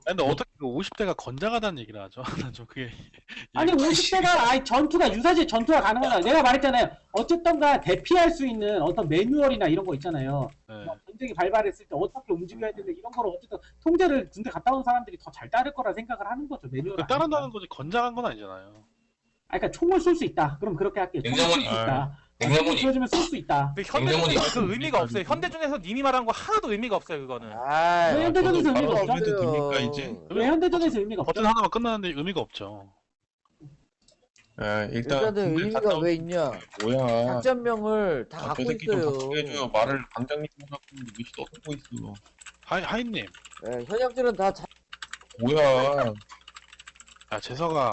근데 어떻게 50대가 건장하다는 얘기를 하죠? 난 좀 그게 아니 50대가 전투가 유사시 전투가 가능하다. 내가 말했잖아요. 어쨌든가 대피할 수 있는 어떤 매뉴얼이나 이런 거 있잖아요. 네. 뭐 전쟁이 발발했을 때 어떻게 움직여야 되는데 이런 거를 어쨌든 통제를 군대 갔다 온 사람들이 더 잘 따를 거라 생각을 하는 거죠. 매뉴얼을. 따른다는 거지 건장한 건 아니잖아요. 그러니까 총을 쏠 수 있다. 그럼 그렇게 할게요. 총을 쏠 수 있다. 냉장고니. 보여주면 쏠 수 있다. 근데 현대전에서 냉정원이 그 의미가 없어요. 현대전에서 님이 말한 거 하나도 의미가 없어요. 그거는. 왜 현대전에서 의미가 바로 없죠? 해도 됩니까 이제? 왜 현대전에서 의미가 없죠? 버튼 하나만 끝나는데 의미가 없죠. 아, 일단 일단은 군대 의미가 갔다 왜 있냐? 뭐야? 작전명을 다 아, 갖고 저 새끼 좀 있어요. 바꾸게 해줘요. 말을 방장님 해갖고 미시 떠들고 있어. 하이님, 예, 현역들은 다 뭐야? 재석아.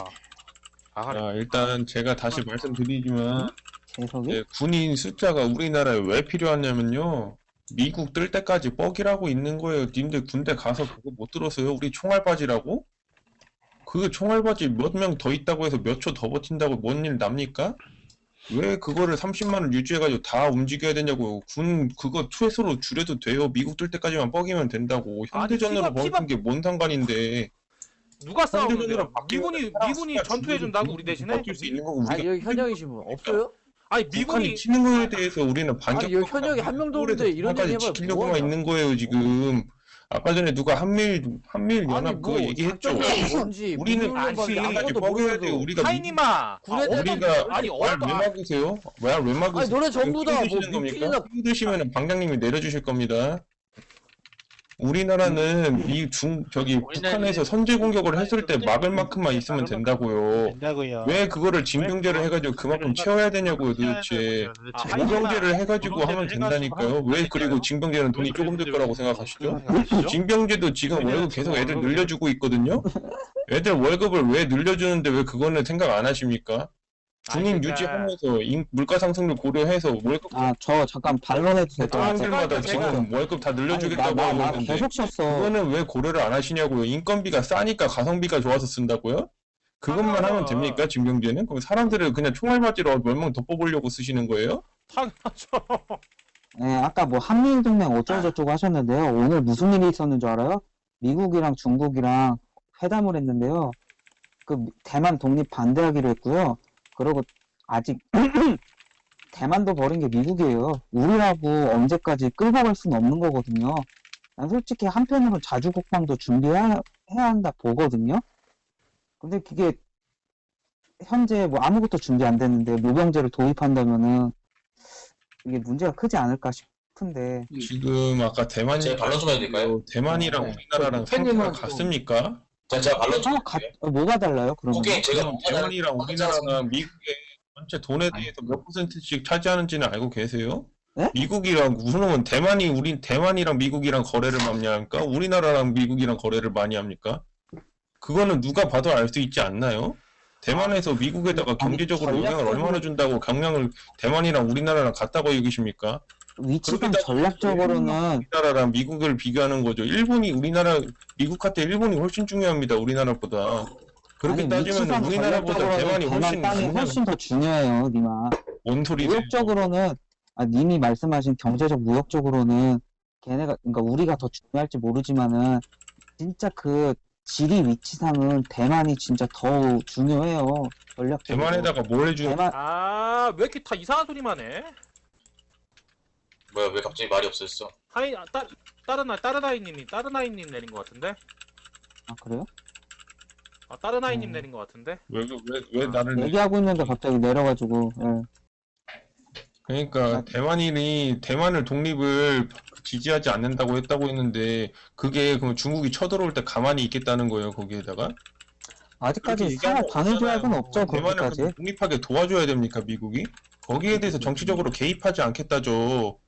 자, 일단 제가 다시 말씀드리지만 재석이? 예, 군인 숫자가 우리나라에 왜 필요하냐면요. 미국 뜰 때까지 뻑이라고 있는 거예요. 님들 군대 가서 그거 못 들었어요? 우리 총알바지라고? 그 총알바지 몇 명 더 있다고 해서 몇 초 더 버틴다고 뭔 일 납니까? 왜 그거를 30만을 유지해가지고 다 움직여야 되냐고요. 군 그거 최소로 줄여도 돼요. 미국 뜰 때까지만 뻑이면 된다고. 현대전으로 피바- 버티는 게 뭔 상관인데. 누가 싸우는데요? 현대전으로 바뀌면 미군이 전투해준다고 우리 대신에? 버틸 수 있는 거고 아니 우리가 여기 현역이신 분 없어요? 아니 북한이 미군이 치는 거에 대해서 우리는 반격. 아니, 여기 현역이 한 명도 없는데 이런 얘기 해봐요. 지키려고만 뭐하냐? 있는 거예요 지금. 아까 전에 누가 한밀 연합 아니 그거 뭐 얘기했죠. 작전명이 뭔지 우리는 아니 아무것도 먹여야 돼요. 모르고 우리가 하이님아. 우리가 아니 말 왜 막으세요? 왜 막으세요? 아니 너네 전부 다뭐 힘드시는 미필이나 겁니까? 힘드시면 방장님이 내려주실 겁니다. 우리나라는 북한에서 선제 공격을 했을 때 막을 만큼만 있으면 된다고요. 된다고요. 왜 그거를 징병제를 해가지고 그만큼 채워야 되냐고요 도대체. 모병제를 해가지고 하면 된다니까요. 왜 그리고 징병제는 돈이 조금 들 거라고 생각하시죠? 징병제도 지금 월급 계속 애들 늘려주고 있거든요. 애들 월급을 왜 늘려주는데 왜 그거는 생각 안 하십니까? 군인 유지하면서 물가 상승을 고려해서 월급 저 잠깐 반론해도 될 것 같아요. 사람들마다 지금 월급 다 늘려주겠다고 하고 나 있는데 계속 썼어. 그거는 왜 고려를 안 하시냐고요. 인건비가 싸니까 가성비가 좋아서 쓴다고요? 그것만 하면 됩니까? 징병제는? 그럼 사람들을 그냥 총알맞이로 몇 명 더 뽑으려고 쓰시는 거예요? 당연하죠. 네, 아까 뭐 한미일 동맹 어쩌고저쩌고 하셨는데요. 오늘 무슨 일이 있었는 줄 알아요? 미국이랑 중국이랑 회담을 했는데요. 대만 독립 반대하기로 했고요. 그리고 아직 대만도 버린 게 미국이에요. 우리라고 언제까지 끌고 갈 수는 없는 거거든요. 난 솔직히 한편으로는 자주 국방도 준비해야 한다 보거든요. 근데 그게 현재 뭐 아무것도 준비 안 됐는데 모병제를 도입한다면은 이게 문제가 크지 않을까 싶은데. 지금 아까 대만이 제가 반론 좀 해도 될까요? 대만이랑 네. 우리나라랑 상태가 같습니까? 제가 반론 좀 할게요. 뭐가 달라요? 그러면? 오케이, 제가 지금 대만이랑 우리나라랑 미국의 전체 돈에 대해서 몇 퍼센트씩 차지하는지는 알고 계세요? 네? 미국이랑 우선은 대만이랑 미국이랑 거래를 많이 합니까? 우리나라랑 미국이랑 거래를 많이 합니까? 그거는 누가 봐도 알 수 있지 않나요? 대만에서 미국에다가 경제적으로 영향을 얼마나 준다고 경량을 대만이랑 우리나라랑 같다고 여기십니까? 위치상 전략적으로는 우리나라랑 미국을 비교하는 거죠. 미국한테 일본이 훨씬 중요합니다. 우리나라보다. 그렇게 아니, 따지면 위치상 우리나라보다 대만이 전략적으로는 훨씬 대만 땅이 훨씬 더 중요해요, 니마. 뭔 소리세요? 무역적으로는 님이 말씀하신 경제적 무역적으로는 그러니까 우리가 더 중요할지 모르지만은 진짜 그 지리 위치상은 대만이 진짜 더 중요해요. 전략적으로. 대만에다가 뭘 해주는 대만 왜 이렇게 다 이상한 소리만 해? 뭐야 왜 갑자기 말이 없어졌어? 따르나이님 내린 것 같은데? 그래요? 따르나이님 내린 것 같은데? 왜 나를 얘기하고 있는데 갑자기 내려가지고. 예. 그러니까 대만을 독립을 지지하지 않는다고 했다고 했는데 그게 그럼 중국이 쳐들어올 때 가만히 있겠다는 거예요 거기에다가? 아직까지 상호 반을 조약은 없죠. 대만을 거기까지. 그럼 독립하게 도와줘야 됩니까 미국이? 거기에 대해서 정치적으로 개입하지 않겠다죠.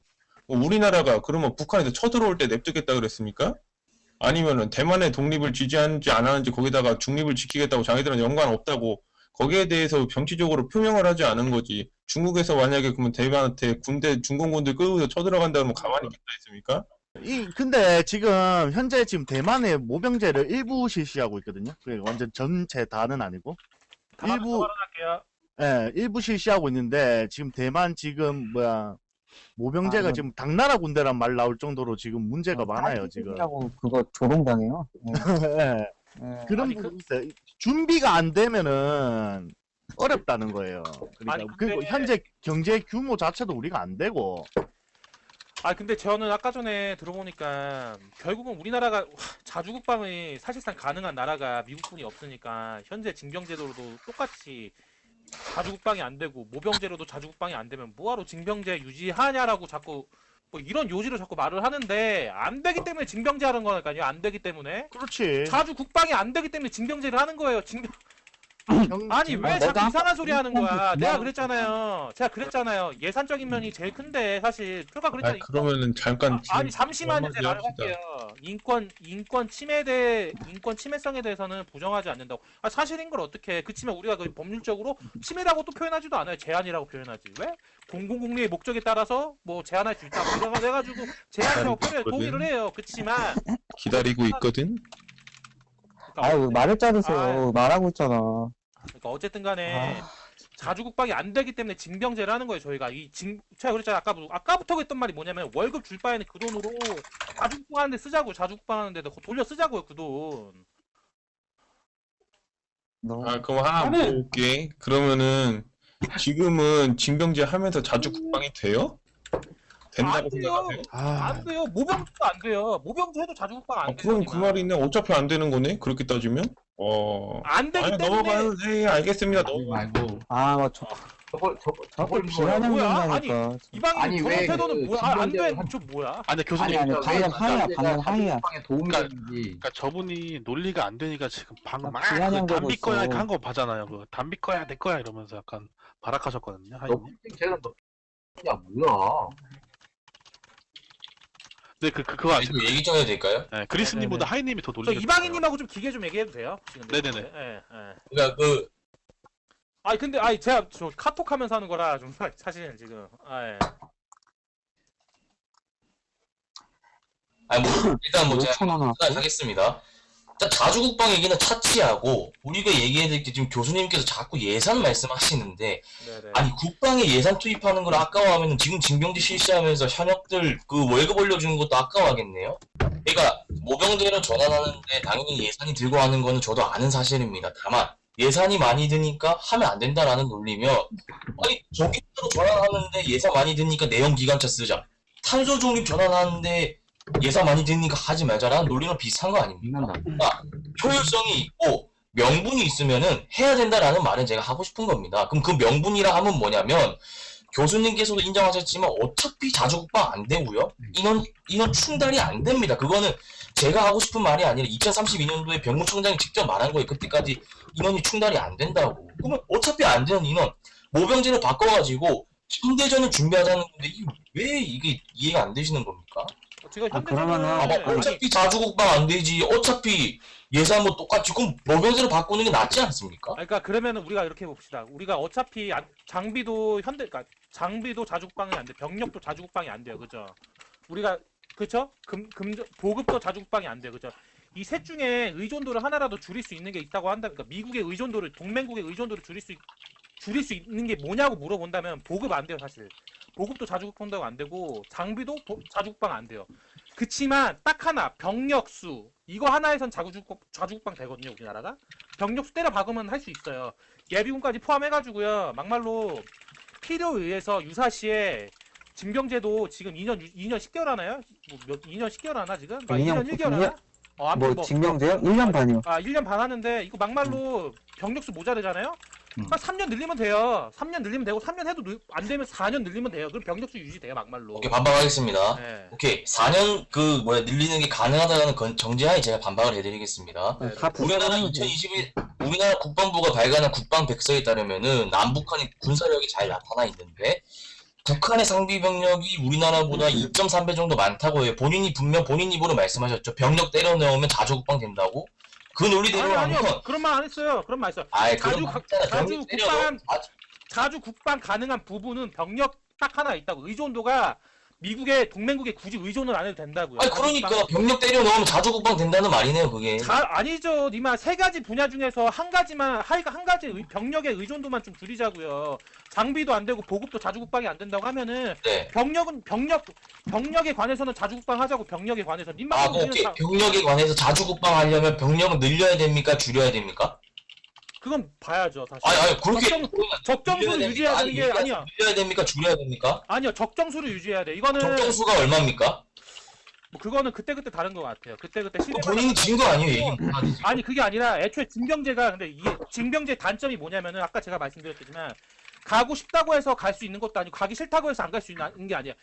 우리나라가 그러면 북한에서 쳐들어올 때 냅두겠다 그랬습니까? 아니면은 대만의 독립을 지지하는지 안 하는지 거기다가 중립을 지키겠다고 자기들은 연관 없다고 거기에 대해서 정치적으로 표명을 하지 않은 거지. 중국에서 만약에 그러면 대만한테 중공군들 끌고서 쳐들어간다 그러면 가만히 있겠다 했습니까? 근데 지금 대만의 모병제를 일부 실시하고 있거든요. 그게 완전 전체 다는 아니고. 일부 실시하고 있는데 지금 대만 모병제가 아, 지금 당나라 군대란 말 나올 정도로 지금 문제가 많아요 지금. 라고 그거 조롱당해요. 예. 예. 그런 아니, 부분이 있어요. 준비가 안 되면은 어렵다는 거예요. 그러니까 아니, 그리고 근데- 현재 경제 규모 자체도 우리가 안 되고. 아 근데 저는 아까 전에 들어보니까 결국은 우리나라가 자주국방이 사실상 가능한 나라가 미국군이 없으니까 현재 징병제도로도 똑같이 자주국방이 안 되고 모병제로도 자주국방이 안 되면 뭐하러 징병제 유지하냐라고 자꾸 뭐 이런 요지로 자꾸 말을 하는데 안 되기 때문에 징병제 하는 거니까요. 안 되기 때문에 그렇지. 자주국방이 안 되기 때문에 징병제를 하는 거예요. 경- 아니 왜 내가 자꾸 이상한 소리 하는 거야? 내가 그냥- 그랬잖아요. 제가 그랬잖아요. 예산적인 면이 제일 큰데 사실 표가 아, 그랬잖아요. 그러면은 잠깐 아니 잠시만요. 제가 말을 합시다. 할게요. 인권 침해성에 대해서는 부정하지 않는다고. 아 사실인 걸 어떻게 해? 그치만 우리가 그 법률적으로 침해라고 또 표현하지도 않아요. 제한이라고 표현하지. 왜? 공공국리의 목적에 따라서 뭐 제한할 수 있다. 뭐 이런 거 해가지고 제한이라고 표현 동의를 해요. 그치만 기다리고 있거든. 아유 말을 자르세요. 아유. 말하고 있잖아. 그러니까 어쨌든 간에 자주국방이 안 되기 때문에 징병제를 하는 거예요. 저희가 제가 그랬잖아요. 아까부터 했던 말이 뭐냐면 월급 줄 바에는 그 돈으로 자주국방 하는데 쓰자고. 자주국방 하는데 돌려 쓰자고요. 그 돈. 너 아, 그럼 하나 나는- 물어볼게. 그러면은 지금은 징병제 하면서 자주국방이 돼요? 된다고 안 돼요. 생각하세요? 안 돼요. 모병제도 안 돼요. 모병제 해도 자주국방 안 돼요. 그럼 그 말이네. 어차피 안 되는 거네. 그렇게 따지면. 안 되기 아니, 때문에. 넘어가요. 네, 알겠습니다. 말고 저거 비아냥 뭐야? 된다니까. 이방인 아니, 저런 왜 태도는 그 뭐야? 안 돼. 징병제를 저 뭐야? 아니 교수님 아니, 그러니까 방금 왜 하이야, 방금 하이야. 자주국방에 도움이 그러니까- 되는지 그러니까 저분이 논리가 안 되니까 지금 방금 막 비아냥 되고 담비 거야 있어. 한 거 봐잖아요. 그 담비 거야 내 거야 이러면서 약간 발악하셨거든요. 너 하이님. 쟤는 야 뭐야? 근데 그거 아시죠? 이거 얘기 좀 해도 될까요? 네, 그리스님보다 하이님이 더 저 논리가 이방인님하고 좀 기계 좀 얘기해도 돼요? 지금 네네네. 예, 예. 그러니까 그 아니 근데 제가 저 카톡 하면서 하는 거라 좀 사실은 지금 예. 아니 뭐 일단 뭐 제가 5,000원 하고. 하겠습니다. 자, 자주국방 얘기는 차치하고 우리가 얘기해야 될 게 지금 교수님께서 자꾸 예산 말씀하시는데 네네. 아니 국방에 예산 투입하는 걸 아까워하면 지금 징병제 실시하면서 현역들 그 월급 올려주는 것도 아까워하겠네요. 그러니까 모병제로 전환하는데 당연히 예산이 들고 하는 거는 저도 아는 사실입니다. 다만 예산이 많이 드니까 하면 안 된다라는 논리며 아니 전기차로 전환하는데 예산 많이 드니까 내연 기관차 쓰자. 탄소 중립 전환하는데 예산 많이 드니까 하지 말자라는 논리랑 비슷한 거 아닙니까? 빛난다. 효율성이 있고 명분이 있으면은 해야 된다라는 말은 제가 하고 싶은 겁니다. 그럼 그 명분이라 하면 뭐냐면 교수님께서도 인정하셨지만 어차피 자주국방 안 되고요. 인원 충달이 안 됩니다. 그거는 제가 하고 싶은 말이 아니라 2032년도에 병무청장이 직접 말한 거예요. 그때까지 인원이 충달이 안 된다고. 그러면 어차피 안 되는 인원 모병제로 바꿔가지고 현대전을 준비하자는 건데 왜 이게 이해가 안 되시는 겁니까? 지금 아, 그러면은- 현대전은 어차피 자주국방 안 되지. 어차피 예산 뭐 똑같이 그럼 모병제로 바꾸는 게 낫지 않습니까? 그러니까 그러면은 우리가 이렇게 봅시다. 우리가 어차피 장비도 그러니까 장비도 자주국방이 안 돼. 병력도 자주국방이 안 돼요. 그죠? 우리가 그쵸? 보급도 자주국방이 안 돼요. 그죠? 이 셋 중에 의존도를 하나라도 줄일 수 있는 게 있다고 한다. 그러니까 미국의 의존도를 동맹국의 의존도를 줄일 수 있는 게 뭐냐고 물어본다면 보급 안 돼요, 사실. 보급도 자주국방도 안 되고 장비도 자주국방 안 돼요. 그치만 딱 하나 병력 수 이거 하나에선 자주국방 되거든요, 우리나라가. 병력 수 때려 박으면 할 수 있어요. 예비군까지 포함해가지고요. 막말로 필요에 의해서 유사시에 징병제도 지금 2년 10개월 하나요? 2년 10개월 하나 지금? 2년 1개월 하나? 아무튼 뭐 징병제요? 1년 반이요. 1년 반 하는데 이거 막말로 병력수 모자르잖아요? 한 3년 늘리면 돼요. 3년 늘리면 되고 3년 해도 안 되면 4년 늘리면 돼요. 그럼 병력수 유지돼요, 막말로. 오케이 반박하겠습니다. 네. 오케이 4년 늘리는 게 가능하다는 정제하에 제가 반박을 해드리겠습니다. 네. 다 우리나라 2021 우리나라 국방부가 발간한 국방 백서에 따르면은 남북한의 군사력이 잘 나타나 있는데 북한의 상비 병력이 우리나라보다 2.3배 정도 많다고 해요. 본인 입으로 말씀하셨죠. 병력 때려 넣으면 자주국방 된다고? 그 논리대로 아니요. 하면 그런 말 안 했어요. 그런 말 했어요. 아이 자주 국방 가능한 부분은 병력 딱 하나 있다고. 의존도가 미국의 동맹국에 굳이 의존을 안 해도 된다고요. 아니 그러니까 병력 때려 넣으면 자주국방 된다는 말이네요 그게. 아니죠. 니마 세 가지 분야 중에서 한 가지만 한 가지 병력의 의존도만 좀 줄이자고요. 장비도 안 되고 보급도 자주국방이 안 된다고 하면은 네. 병력에 관해서는 자주국방 하자고. 병력에 관해서 니마 아, 뭐 병력에 관해서 자주국방 하려면 병력을 늘려야 됩니까? 줄여야 됩니까? 그건 봐야죠. 사실. 아니 그렇게 적정수를 유지해야 되는 게 아니야. 늘려야 됩니까? 줄여야 됩니까? 아니요, 적정수를 유지해야 돼. 이거는 적정수가 얼마입니까? 뭐 그거는 그때그때 다른 것 같아요. 그때그때 시대 본인이 진 거 아니에요 얘기 못하지. 아니 그게 아니라 애초에 징병제가 근데 이게 징병제 단점이 뭐냐면은 아까 제가 말씀드렸지만 가고 싶다고 해서 갈 수 있는 것도 아니고 가기 싫다고 해서 안 갈 수 있는 게 아니야.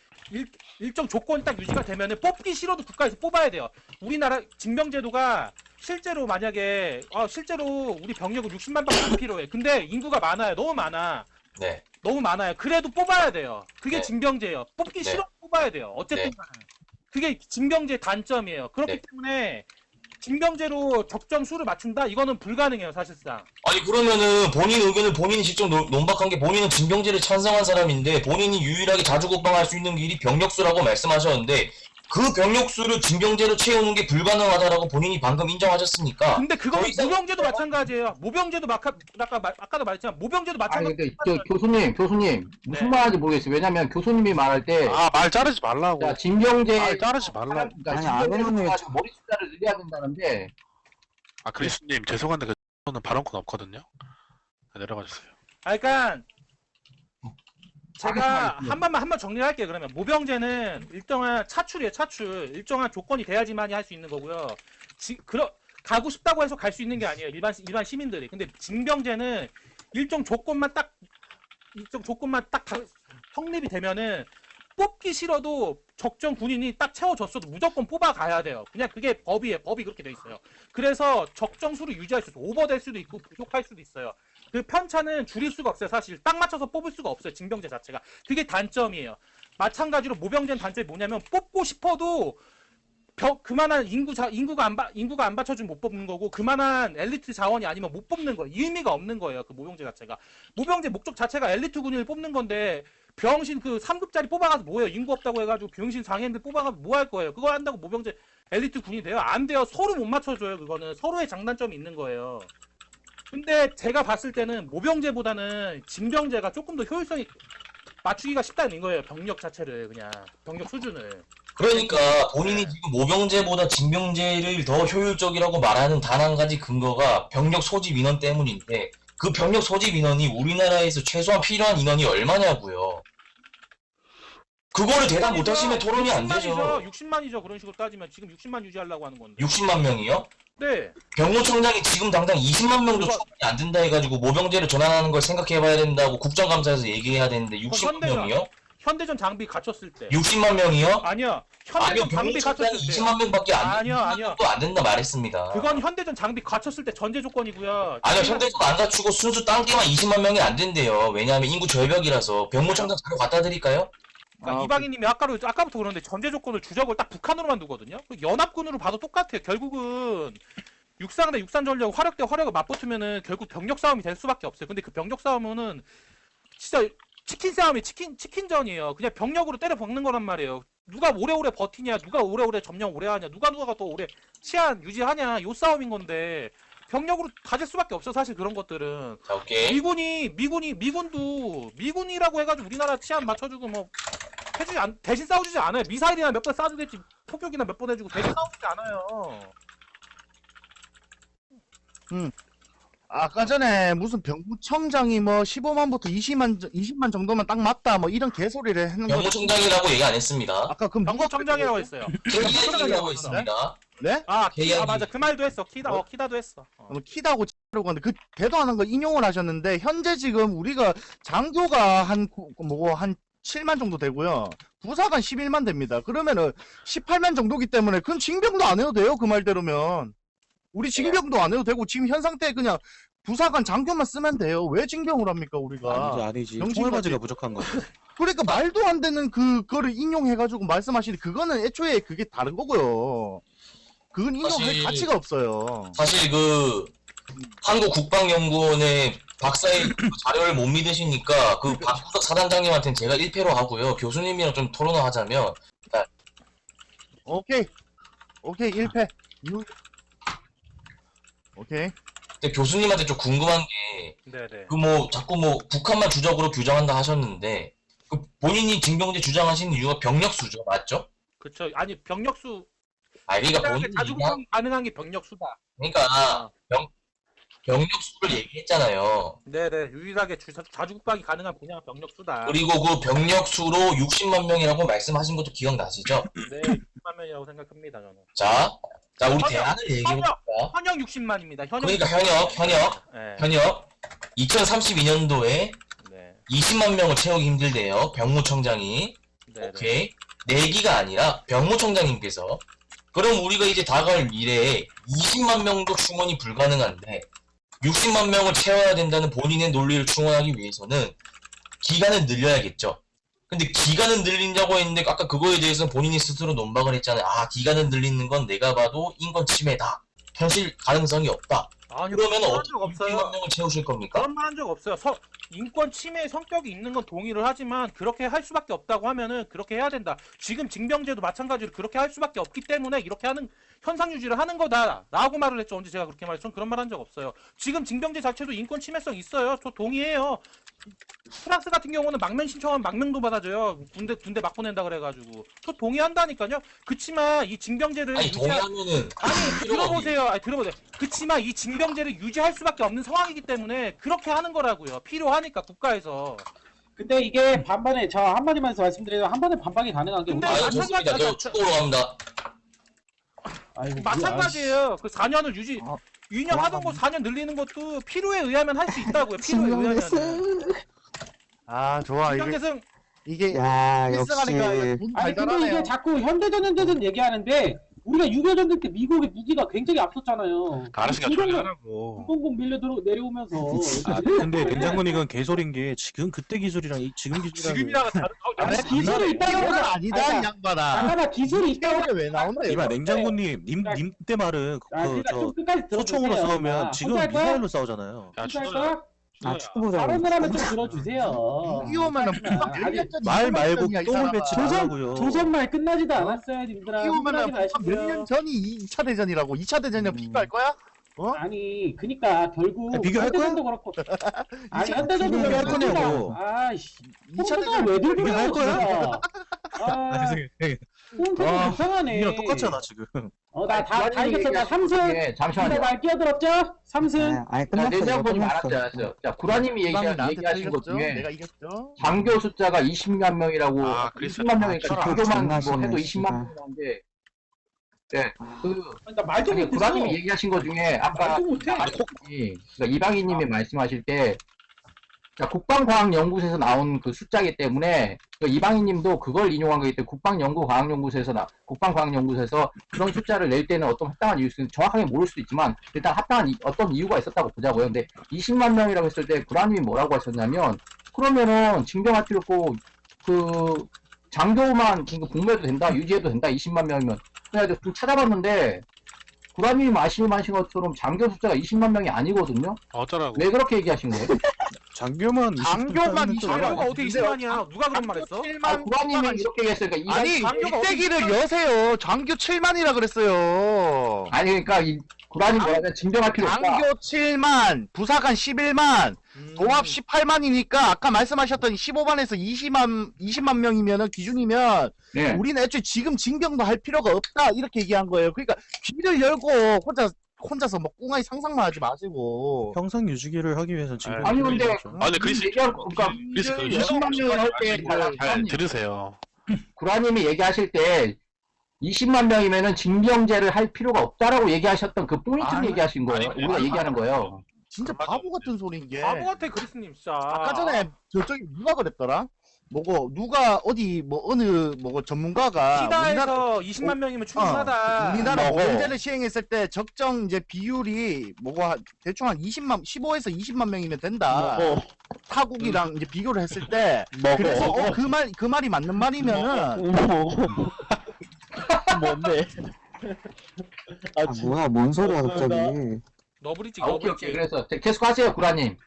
일정 조건이 딱 유지가 되면은 뽑기 싫어도 국가에서 뽑아야 돼요. 우리나라 징병제도가 실제로 만약에 실제로 우리 병력은 60만 밖에 안 필요해. 근데 인구가 많아요. 너무 많아. 네. 너무 많아요. 그래도 뽑아야 돼요. 그게 네. 징병제예요. 뽑기 네. 싫어 뽑아야 돼요. 어쨌든 네. 간에. 그게 징병제의 단점이에요. 그렇기 네. 때문에 징병제로 적정 수를 맞춘다? 이거는 불가능해요, 사실상. 아니 그러면은 본인 의견을 본인이 직접 논박한 게 본인은 징병제를 찬성한 사람인데 본인이 유일하게 자주국방할 수 있는 길이 병력수라고 말씀하셨는데 그 병력수를 징병제로 채우는 게 불가능하다라고 본인이 방금 인정하셨으니까. 근데 그거는 더 이상- 모병제도 마찬가지예요. 모병제도 아까도 말했지만 모병제도 아니 마찬가지. 근데 교수님 무슨 네. 말인지 모르겠어요. 왜냐면 교수님이 말할 때 아, 말 자르지 말라고. 자, 징병제 말 자르지 말라고. 그러니까 아니, 징병제를 아베노미 가지고 머리 숫자를 늘려야 된다는데 아, 그리스님 죄송한데 그는 발언권 없거든요. 내려가 주세요. 그러니까 제가 한 번 정리할게요. 그러면 모병제는 일정한 차출이에요. 차출. 일정한 조건이 돼야지만이 할 수 있는 거고요. 가고 싶다고 해서 갈 수 있는 게 아니에요. 일반 시민들이. 근데 징병제는 일정 조건만 딱 성립이 되면은 뽑기 싫어도 적정 군인이 딱 채워졌어도 무조건 뽑아가야 돼요. 그냥 그게 법이에요. 법이 그렇게 돼 있어요. 그래서 적정 수를 유지할 수 있어요. 오버될 수도 있고 부족할 수도 있어요. 그 편차는 줄일 수가 없어요. 사실 딱 맞춰서 뽑을 수가 없어요. 징병제 자체가. 그게 단점이에요. 마찬가지로 모병제는 단점이 뭐냐면 뽑고 싶어도 그만한 인구가 안 받쳐주면 못 뽑는 거고 그만한 엘리트 자원이 아니면 못 뽑는 거예요. 의미가 없는 거예요. 그 모병제 자체가. 모병제 목적 자체가 엘리트 군인을 뽑는 건데 병신 그 3급짜리 뽑아가서 뭐예요? 인구 없다고 해가지고 병신 장애인들 뽑아가서 뭐 할 거예요? 그거 한다고 모병제 엘리트 군이 돼요? 안 돼요. 서로 못 맞춰줘요. 그거는 서로의 장단점이 있는 거예요. 근데 제가 봤을 때는 모병제보다는 징병제가 조금 더 효율성이 맞추기가 쉽다는 거예요. 병력 자체를 그냥 병력 수준을. 그러니까 본인이 지금 모병제보다 징병제를 더 효율적이라고 말하는 단 한 가지 근거가 병력 소집 인원 때문인데 그 병력 소집 인원이 우리나라에서 최소한 필요한 인원이 얼마냐고요. 그거를 대답 못하시면 토론이 안 되죠. 60만이죠. 그런 식으로 따지면 지금 60만 유지하려고 하는 건데. 60만 명이요? 네. 병무청장이 지금 당장 20만 명도 처분이 안 된다 해가지고 모병제를 전환하는 걸 생각해봐야 된다고 국정감사에서 얘기해야 되는데 60만 명이요? 현대전 장비 갖췄을 때. 60만 명이요? 아니요. 아니요, 현대전 장비 갖췄을 병무청장이 때. 20만 명밖에 아니요. 또 안 된다 말했습니다. 그건 현대전 장비 갖췄을 때 전제 조건이고요. 아니요, 현대전 안 갖추고 순수 땅개만 20만 명이 안 된대요. 왜냐하면 인구 절벽이라서. 병무청장 자료 갖다 드릴까요? 그러니까 이방인님이 아까부터 그러는데 전제 조건을 주적을 딱 북한으로만 두거든요. 연합군으로 봐도 똑같아요. 결국은 육상 대 육산 전력, 화력 대 화력을 맞붙으면은 결국 병력 싸움이 될 수밖에 없어요. 근데 그 병력 싸움은 진짜 치킨 싸움이 치킨전이에요. 그냥 병력으로 때려 박는 거란 말이에요. 누가 오래오래 버티냐, 누가 오래오래 점령 오래 하냐, 누가 더 오래 치안 유지하냐, 요 싸움인 건데 병력으로 가질 수밖에 없어. 사실 그런 것들은. 자, 오케이. 미군도 미군이라고 해가지고 우리나라 치안 맞춰주고 뭐 대신 싸워주지 않아요. 미사일이나 몇 번 쏴주겠지, 폭격이나 몇 번 해주고 대신 싸워주지 않아요. 아까 전에 무슨 병무청장이 뭐 15만부터 20만 정도면 딱 맞다 뭐 이런 개소리를 했는 거. 병무청장이라고 얘기 안 했습니다. 아까 그럼 누가 병무청장이라고 했어요. KID라고 했습니다. 네? KID. 맞아. 그 말도 했어. 키다도 했어. 뭐 키다고 치려고 하는데 그 대도하는 거 인용을 하셨는데 현재 지금 우리가 장교가 한 7만 정도 되고요. 부사관 11만 됩니다. 그러면은 18만 정도기 때문에 그럼 징병도 안 해도 돼요. 그 말대로면. 우리 징병도 안 해도 되고 지금 현 상태에 그냥 부사관 장교만 쓰면 돼요. 왜 징병을 합니까 우리가? 아니지. 병신 총알바지가 같이. 부족한 거. 그러니까 말도 안 되는 그거를 인용해가지고 말씀하시는데 그거는 애초에 그게 다른 거고요. 그건 인용할 사실- 가치가 없어요. 사실 그 한국국방연구원의 박사의 그 자료를 못 믿으시니까 그 박구석 사단장님한테는 제가 1패로 하고요. 교수님이랑 좀 토론을 하자면 오케이 1패 오케이. 근데 교수님한테 좀 궁금한 게 네네. 그 뭐 자꾸 뭐 북한만 주적으로 규정한다 하셨는데 그 본인이 징병제 주장하시는 이유가 병력수죠, 맞죠? 그쵸. 아니 병력수 그러니까 본인이 자주국방이 가능한 게 병력수다. 그러니까 병력수를 얘기했잖아요. 네네. 유일하게 자주국방이 가능한 분야가 병력수다. 그리고 그 병력수로 60만 명이라고 말씀하신 것도 기억나시죠? 네, 60만 명이라고 생각합니다 저는. 자 우리 현역, 대안을 얘기해볼까? 현역 60만입니다. 그러니까 현역 2032년도에 네. 20만 명을 채우기 힘들대요. 병무청장이. 네. 오케이. 내기가 아니라 병무청장님께서 그럼 우리가 이제 다가올 미래에 20만 명도 충원이 불가능한데 60만 명을 채워야 된다는 본인의 논리를 충원하기 위해서는 기간을 늘려야겠죠. 근데 기간을 늘린다고 했는데 아까 그거에 대해서는 본인이 스스로 논박을 했잖아요. 기간을 늘리는 건 내가 봐도 인권 침해다. 현실 가능성이 없다. 아니, 그러면 그런 어떻게 적 없어요. 60만 명을 채우실 겁니까? 그런 말 한 적 없어요. 인권 침해 성격이 있는 건 동의를 하지만 그렇게 할 수밖에 없다고 하면은 그렇게 해야 된다. 지금 징병제도 마찬가지로 그렇게 할 수밖에 없기 때문에 이렇게 하는 현상 유지를 하는 거다라고 말을 했죠. 언제 제가 그렇게 말했죠? 전 그런 말 한 적 없어요. 지금 징병제 자체도 인권 침해성 있어요. 저 동의해요. 프랑스 같은 경우는 망명 신청하면 망명도 받아줘요. 군대 막 보낸다 그래가지고 저 동의한다니까요. 그치만 이 징병제를 동의하면은 들어보세요. 들어보세요. 그치만 이 징병제를 유지할 수밖에 없는 상황이기 때문에 그렇게 하는 거라고요. 필요하니까 국가에서. 근데 이게 반반에 저 한마디만 말씀드리면 한 번에 반박이 가능한 게 근데 우리가 좋습니다. 저 축구로 갑니다. 아이고, 마찬가지예요. 그 4년을 유지 2년 하던 거 4년 늘리는 것도 필요에 의하면 할 수 있다고요. 필요에 의하면. 좋아 징병제승 이게 야, 필승하니까 역시. 돈 아니 근데 달달하네요. 이게 자꾸 현대전 얘기하는데 우리가 6.25 전쟁 때 미국의 무기가 굉장히 앞섰잖아요. 가르치가 조용히 하라고. 000 내려오면서 근데 냉장고 이건 개소리인 게 지금 그때 기술이랑 지금 기술이랑 지금이랑 다른 아니, 기술이 있다고 이건 해서 아니다 이 양반아. 잠깐만 기술이 있다고 이게 왜 나오나 이봐 이거. 냉장고님 님 때 말은 그러니까 좀 끝까지 소총으로 들어주세요. 싸우면 지금 혼자 할 거야? 미사일로 싸우잖아요. 야, 혼자 할 준호야. 거야? 축구 보자고. 발언을 하면 좀 들어주세요. 6.25면은 아니, 말 말고 똥을 뱉지 말라고요. 조선말 끝나지도 않았어요, 님들아. 6.25면은 몇년 전이 2차 대전이라고. 2차 대전이랑 비교할 거야? 아니, 그니까 결국 아니, 비교할 거야? 현대전도 그렇고. 아니, 현대전도 비교할 그렇고. 거냐고. 아이씨. 2차 대전 왜 들고 비교할 거야? 아, 폰트가 아, 이상하네. 이랑 똑같잖아 지금. 나 다 이겼어. 나 3승. 예, 잠시만요. 말 끼어들었죠? 3승. 아니 자, 끝났어. 내장군이 이거 말하지 끝났어. 않았어요. 자, 구라님이 나한테 얘기하신 것 틀렸죠? 중에 내가 이겼죠? 장교 숫자가 20만 명이라고 그랬어요. 20만 명이니까 아, 장교만 뭐 장난치네, 해도 20만 씨발. 명인데 네, 나 말도 아니, 못했어. 구라님이 얘기하신 것 중에 아까 말도 못해. 그러니까 이방희님이 말씀하실 때 자, 국방과학연구소에서 나온 그 숫자이기 때문에 그 이방희님도 그걸 인용한 거기 때문에 국방과학연구소에서 그런 숫자를 낼 때는 어떤 합당한 이유는 정확하게 모를 수도 있지만 일단 합당한 어떤 이유가 있었다고 보자고요. 근데 20만 명이라고 했을 때 구라님이 뭐라고 하셨냐면 그러면은 징병할 필요 없고 그 장교만 복무해도 된다, 유지해도 된다, 20만 명이면. 그래가지고 좀 찾아봤는데 구라님이 말씀하신 것처럼 장교 숫자가 20만 명이 아니거든요. 어쩌라고. 왜 그렇게 얘기하신 거예요? 장교만 장교만 20만이야. 어떻게 20만이야? 누가 그런 말했어? 구라님이 이렇게 얘기했어요. 그러니까 아니 장교가 일대기를 여세요. 장교 7만이라 그랬어요. 아니 그러니까 이 구라님 뭐라면 진정할 필요 없다. 장교 7만, 부사관 11만, 도합 18만이니까 아까 말씀하셨던 15만에서 20만 명이면은 기준이면 네. 우리는 애초에 지금 징병도 할 필요가 없다 이렇게 얘기한 거예요. 그러니까 귀를 열고 혼자서 뭐 꿍하니 상상만 하지 마시고. 평생 유지기를 하기 위해서는 지금 아니 근데 아니 그리스 얘기할 그러니까 그리스 그 20만 명을 할때 잘 들으세요. 구라님이 얘기하실 때 20만 명이면은 징병제를 할 필요가 없다라고 얘기하셨던 그 포인트를 얘기하신 거예요. 아니, 우리가 얘기하는 거예요. 진짜 바보 같은 소리인 게. 바보 같아 그리스님 진짜. 아까 전에 저쪽에 누가 그랬더라? 누가 어디 어느 전문가가 시다에서 20만 명이면 충분하다. 우리나라 모델제를 시행했을 때 적정 이제 비율이 대충 한 15에서 20만 명이면 된다. 타국이랑 이제 비교를 했을 때 그래서 그 말이 맞는 말이면은 뭔데? 아 뭐야 뭔 소리야 갑자기. 너브리지, 오케이, 너브리지. 그래서 계속 하세요, 구라님.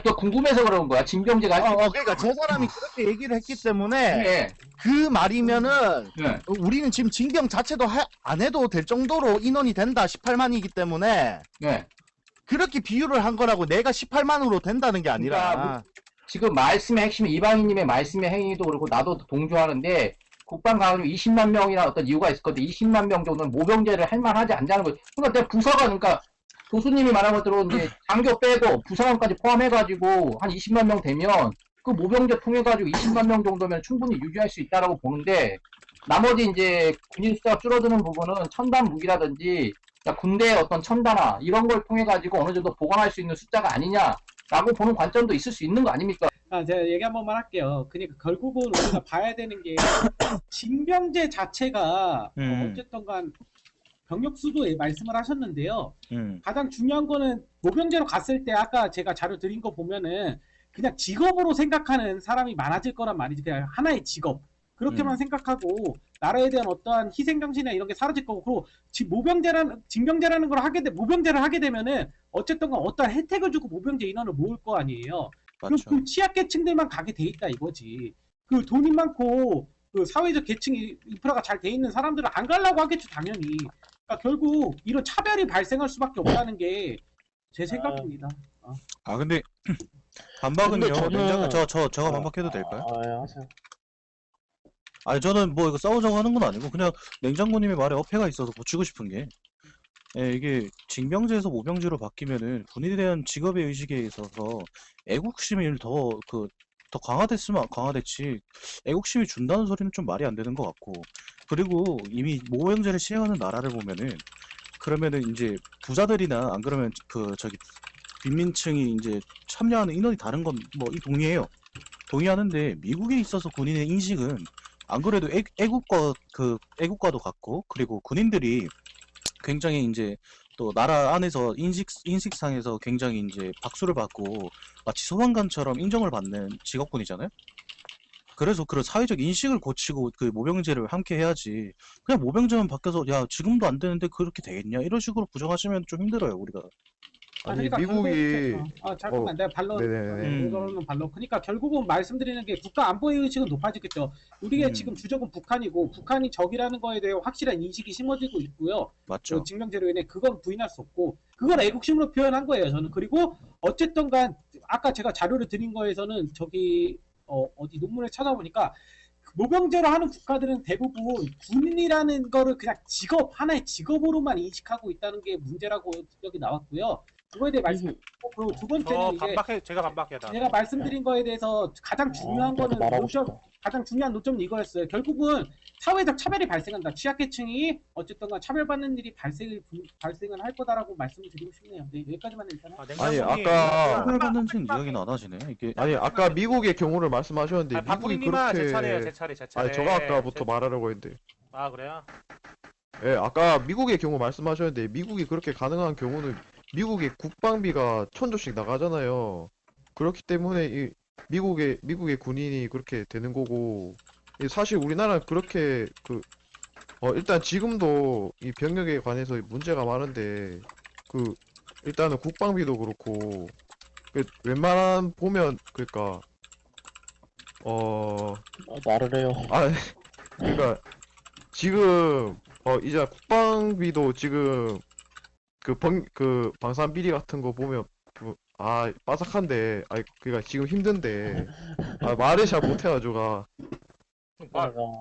또 궁금해서 그런 거야. 징병제가 할 수 그러니까 저 사람이 그렇게 얘기를 했기 때문에 있네. 그 말이면은 네. 우리는 지금 징병 자체도 안 해도 될 정도로 인원이 된다 18만이기 때문에 네. 그렇게 비유를 한 거라고 내가 18만으로 된다는 게 아니라 그러니까 지금 말씀의 핵심이 이방인님의 말씀의 행위도 그렇고 나도 동조하는데 국방 강화로 20만 명이나 어떤 이유가 있을 건데 20만 명 정도는 모병제를 할 만하지 않냐는 거죠. 그러니까 내가 부사관 그러니까 교수님이 말한 것대로 이제 장교 빼고 부사관까지 포함해가지고 한 20만 명 되면 그 모병제 통해가지고 20만 명 정도면 충분히 유지할 수 있다라고 보는데 나머지 이제 군인 숫자가 줄어드는 부분은 첨단 무기라든지 군대의 어떤 첨단화 이런 걸 통해가지고 어느 정도 보관할 수 있는 숫자가 아니냐라고 보는 관점도 있을 수 있는 거 아닙니까? 제가 얘기 한 번만 할게요. 그러니까 결국은 우리가 봐야 되는 게 징병제 자체가 어쨌든 간 병력 수도 말씀을 하셨는데요. 가장 중요한 거는 모병제로 갔을 때 아까 제가 자료 드린 거 보면은 그냥 직업으로 생각하는 사람이 많아질 거란 말이지. 그냥 하나의 직업. 그렇게만 생각하고 나라에 대한 어떠한 희생정신이나 이런 게 사라질 거고 그리고 징병제라는 걸 모병제를 하게 되면은 어쨌든 간 어떠한 혜택을 주고 모병제 인원을 모을 거 아니에요. 그럼 맞죠. 그 취약계층들만 가게 돼 있다 이거지. 그 돈이 많고 그 사회적 계층 인프라가 잘 돼 있는 사람들은 안 가려고 하겠죠 당연히. 그러니까 결국 이런 차별이 발생할 수밖에 없다는 게 제 생각입니다. 근데 반박은요. 근데 저는- 제가 반박해도 될까요? 하세요. 저는 뭐 이거 싸우자고 하는 건 아니고 그냥 냉장고님의 말에 어폐가 있어서 고치고 싶은 게 이게 징병제에서 모병제로 바뀌면은 군인에 대한 직업의 의식에 있어서 애국심이 더 강화됐으면 강화됐지 애국심이 준다는 소리는 좀 말이 안 되는 것 같고 그리고 이미 모병제를 시행하는 나라를 보면은 그러면은 이제 부자들이나 안 그러면 빈민층이 이제 참여하는 인원이 다른 건 뭐 동의해요. 동의하는데 미국에 있어서 군인의 인식은 안 그래도 애국과도 같고 그리고 군인들이 굉장히 이제 또 나라 안에서 인식상에서 굉장히 이제 박수를 받고 마치 소방관처럼 인정을 받는 직업군이잖아요. 그래서 그런 사회적 인식을 고치고 그 모병제를 함께 해야지 그냥 모병제만 바뀌어서 야 지금도 안 되는데 그렇게 되겠냐 이런 식으로 부정하시면 좀 힘들어요 우리가. 아니 그러니까 미국이 잠깐만 내가 반론 네네. 이거는 반론. 그러니까 결국은 말씀드리는 게 국가 안보의 의식은 높아지겠죠. 우리가 지금 주적은 북한이고 북한이 적이라는 거에 대해 확실한 인식이 심어지고 있고요. 맞죠. 그 징병제로 인해 그건 부인할 수 없고 그걸 애국심으로 표현한 거예요 저는. 그리고 어쨌든간 아까 제가 자료를 드린 거에서는 어디 논문을 찾아보니까 모병제로 하는 국가들은 대부분 군인이라는 거를 그냥 하나의 직업으로만 인식하고 있다는 게 문제라고 지적이 나왔고요. 그거에 대해 말씀드리고 그리고 두 번째는 이제 제가 반박해야 제가 말씀드린 거에 대해서 가장 중요한 거는 가장 중요한 노점은 이거였어요. 결국은 사회적 차별이 발생한다. 취약계층이 어쨌든 차별받는 일이 발생을 할 거다라고 말씀을 드리고 싶네요. 네, 여기까지만 일단 아니 아까 차별받는지는 이야기는 안 하시네. 이게 아니 아까 미국의 경우를 말씀하셨는데 미국이 박군님아 그렇게 제 차례예요. 제 차례. 아니 저가 아까부터 말하려고 했는데 그래요? 예 아까 미국의 경우 말씀하셨는데 미국이 그렇게 가능한 경우는 미국의 국방비가 1,000조씩 나가잖아요. 그렇기 때문에 이 미국의 군인이 그렇게 되는 거고 사실 우리나라는 그렇게 일단 지금도 이 병력에 관해서 문제가 많은데 일단은 국방비도 그렇고 웬만한 보면 그러니까 말을 해요. 그러니까 지금 이제 국방비도 지금 방산 비리 같은 거 보면 빠삭한데 그러니까 지금 힘든데 말을 잘 못해가지고 그러니까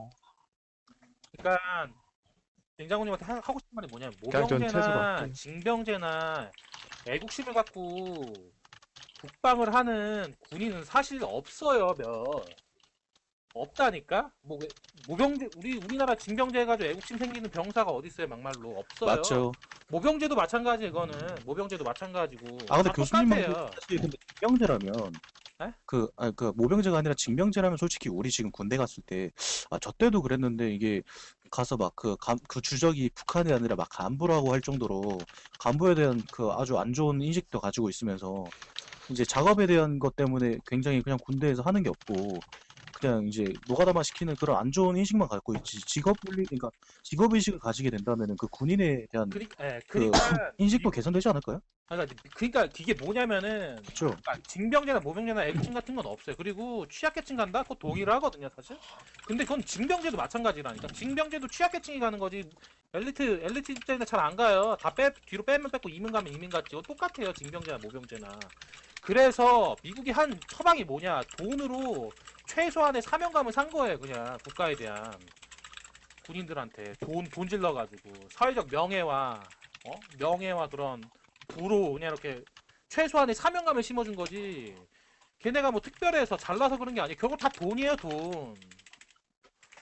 냉장고님한테 하고 싶은 말이 뭐냐면 그냥 전 채소로 모병제나 할게요. 징병제나 애국심을 갖고 국방을 하는 군인은 사실 없어요. 없다니까. 모병제 우리나라 징병제 해가지고 애국심 생기는 병사가 어디 있어요? 막말로 없어요. 맞죠. 모병제도 마찬가지 이거는 모병제도 마찬가지고. 근데 다 교수님은 똑같아요. 근데 징병제라면 네? 모병제가 아니라 징병제라면 솔직히 우리 지금 군대 갔을 때 저 때도 그랬는데 이게 가서 막 그 주적이 북한이 아니라 막 간부라고 할 정도로 간부에 대한 아주 안 좋은 인식도 가지고 있으면서 이제 작업에 대한 것 때문에 굉장히 그냥 군대에서 하는 게 없고 그냥 이제 노가다만 시키는 그런 안 좋은 인식만 갖고 있지 그러니까 직업 의식을 가지게 된다면은 그 군인에 대한 그러니까 인식도 개선되지 않을까요? 그러니까 이게 뭐냐면은 그렇죠. 그러니까 징병제나 모병제나 애국심 같은 건 없어요. 그리고 취약계층 간다? 그거 동의를 하거든요, 사실. 근데 그건 징병제도 마찬가지라니까. 징병제도 취약계층이 가는 거지. 엘리트 입장에서 잘 안 가요. 뒤로 빼면 뺐고 이민 가면 이민 갔지. 이거 똑같아요, 징병제나 모병제나. 그래서 미국이 한 처방이 뭐냐? 돈으로 최소한의 사명감을 산 거예요, 그냥 국가에 대한. 군인들한테 돈 질러가지고 사회적 명예와 명예와 그런 부로 그냥 이렇게 최소한의 사명감을 심어준 거지. 걔네가 뭐 특별해서 잘나서 그런 게 아니에요. 결국 다 돈이에요, 돈.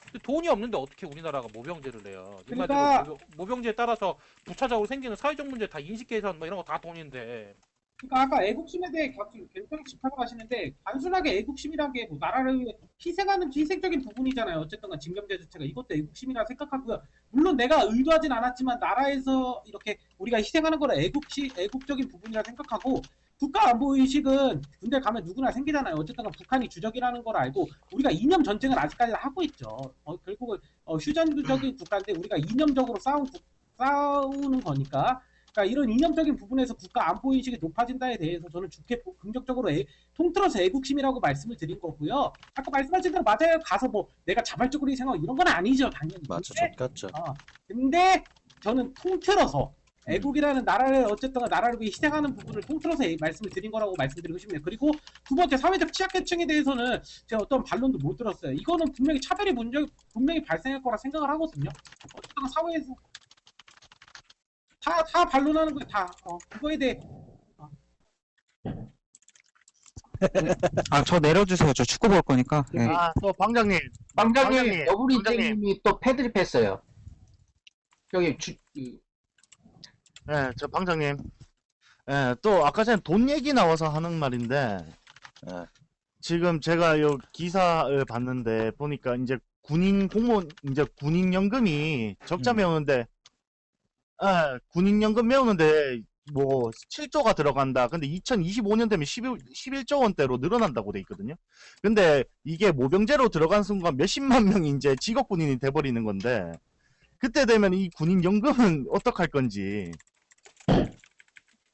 근데 돈이 없는데 어떻게 우리나라가 모병제를 내요? 그러니까- 모병제에 따라서 부차적으로 생기는 사회적 문제 다 인식 개선 뭐 이런 거 다 돈인데. 그러니까 아까 애국심에 대해 굉장히 집착을 하시는데 단순하게 애국심이란 게 뭐 나라를 위해 희생하는 희생적인 부분이잖아요. 어쨌든 간 징병제 자체가 이것도 애국심이라 생각하고요. 물론 내가 의도하진 않았지만 나라에서 이렇게 우리가 희생하는 거를 애국적인 부분이라 생각하고 국가 안보 의식은 군대 가면 누구나 생기잖아요. 어쨌든 간 북한이 주적이라는 걸 알고 우리가 이념 전쟁을 아직까지 하고 있죠. 결국은 휴전적인 국가인데 우리가 이념적으로 싸우는 거니까. 그러니까 이런 이념적인 부분에서 국가 안보 인식이 높아진다에 대해서 저는 좋게 긍정적으로 통틀어서 애국심이라고 말씀을 드린 거고요. 아까 말씀하신 대로 맞아요. 가서 뭐 내가 자발적으로 희생하고 이런 건 아니죠, 당연히. 맞죠, 근데, 같죠. 근데 저는 통틀어서 애국이라는 나라를 어쨌든 나라를 위해 희생하는 부분을 통틀어서 말씀을 드린 거라고 말씀드리고 싶네요. 그리고 두 번째 사회적 취약계층에 대해서는 제가 어떤 반론도 못 들었어요. 이거는 분명히 차별이 분명히 발생할 거라 생각을 하거든요. 어쨌든 사회에서 다 반론하는 거예요. 다 그거에 대해 저 내려주세요. 저 축구 볼 거니까. 예. 또 방장님. 방장님, 너구리님이 또 패드립 했어요. 여기 네, 저 방장님. 예, 또 아까 전에 돈 얘기 나와서 하는 말인데, 지금 제가 요 기사를 봤는데 보니까 이제 군인 연금이 적자 메우는데, 군인 연금 메우는데 뭐 7조가 들어간다. 근데 2025년 되면 11조 원대로 늘어난다고 돼 있거든요. 근데 이게 모병제로 들어간 순간 몇십만 명이 이제 직업 군인이 돼버리는 건데, 그때 되면 이 군인 연금은 어떡할 건지.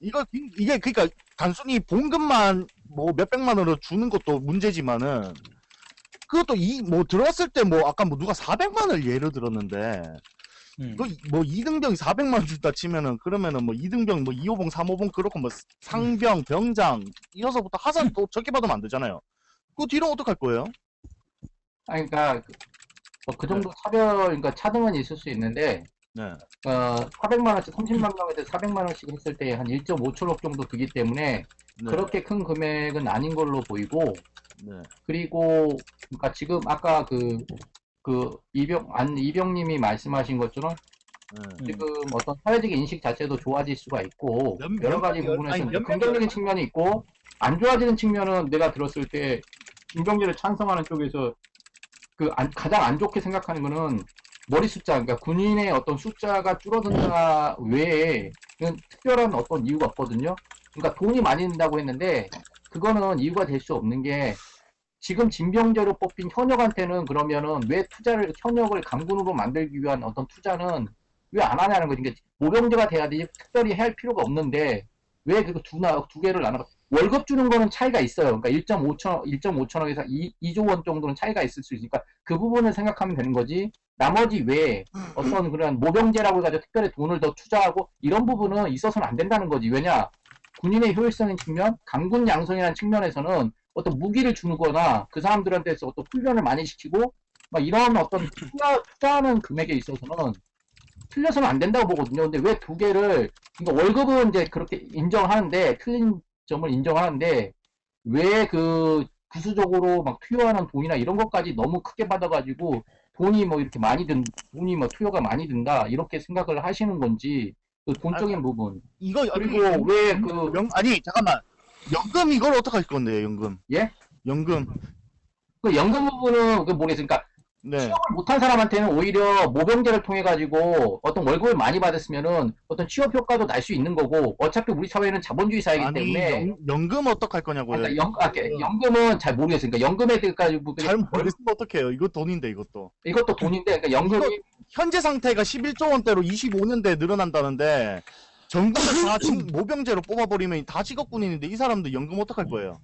이게 그러니까 단순히 봉급만 뭐 몇백만 원으로 주는 것도 문제지만은, 그것도 뭐 들어왔을 때 뭐 아까 뭐 누가 400만 원을 예를 들었는데, 뭐 2등병이 400만 원 준다 치면은, 그러면은 뭐 2등병 뭐 2호봉 3호봉 그렇고 뭐 상병 병장 이어서부터 하산 또 적게 받으면 안 되잖아요. 그 뒤로 어떡할 거예요? 아니, 그러니까 그 정도 그러니까 차등은 있을 수 있는데, 400만 원씩 30만 명에서 400만 원씩 했을 때 한 1.5천억 정도 되기 때문에 그렇게 큰 금액은 아닌 걸로 보이고, 그리고 그러니까 지금 아까 이병님이 말씀하신 것처럼 지금 어떤 사회적 인식 자체도 좋아질 수가 있고 여러 가지 부분에서 긍정적인 측면이 있고, 안 좋아지는 측면은 내가 들었을 때 징병제를 찬성하는 쪽에서 가장 안 좋게 생각하는 거는 머리 숫자, 그러니까 군인의 어떤 숫자가 줄어든다 외에 특별한 어떤 이유가 없거든요. 그러니까 돈이 많이 든다고 했는데 그거는 이유가 될 수 없는 게, 지금 징병제로 뽑힌 현역한테는 그러면은 왜 현역을 강군으로 만들기 위한 어떤 투자는 왜 안 하냐는 거지. 그러니까 모병제가 돼야 되지 특별히 해야 할 필요가 없는데 왜 그거 두 개를 나눠. 월급 주는 거는 차이가 있어요. 그러니까 1.5천억에서 2조 원 정도는 차이가 있을 수 있으니까 그 부분을 생각하면 되는 거지. 나머지 왜 어떤 그런 모병제라고 해가지고 특별히 돈을 더 투자하고 이런 부분은 있어서는 안 된다는 거지. 왜냐, 군인의 효율성인 측면, 강군 양성이라는 측면에서는 어떤 무기를 주는 거나 그 사람들한테서 어떤 훈련을 많이 시키고 막 이런 어떤 투자하는 금액에 있어서는 틀려서는 안 된다고 보거든요. 근데 왜 두 개를, 그러니까 월급은 이제 그렇게 인정하는데, 틀린 점을 인정하는데 왜 부수적으로 막 투여하는 돈이나 이런 것까지 너무 크게 받아가지고 돈이 뭐 투여가 많이 든다 이렇게 생각을 하시는 건지, 그 돈적인 부분. 그리고 왜 아니 잠깐만, 연금 이걸 어떡할 건데요, 연금? 예? 연금. 그 연금 부분은 모르겠어요. 그러니까 네. 취업을 못한 사람한테는 오히려 모병제를 통해 가지고 어떤 월급을 많이 받았으면은 어떤 취업 효과도 날 수 있는 거고 어차피 우리 사회는 자본주의 사회이기 아니 때문에 연금 어떡할 거냐고요. 그러니까 연금은 잘 모르겠어요. 그러니까 연금에 가지고 잘 모르겠으면 어떡해요. 이거 돈인데 이것도. 이것도 돈인데 그러니까 연금이 현재 상태가 11조 원대로 25년대에 늘어난다는데 전국을 다 모병제로 뽑아버리면 다 직업군인인데 이 사람들 연금 어떡할 거예요?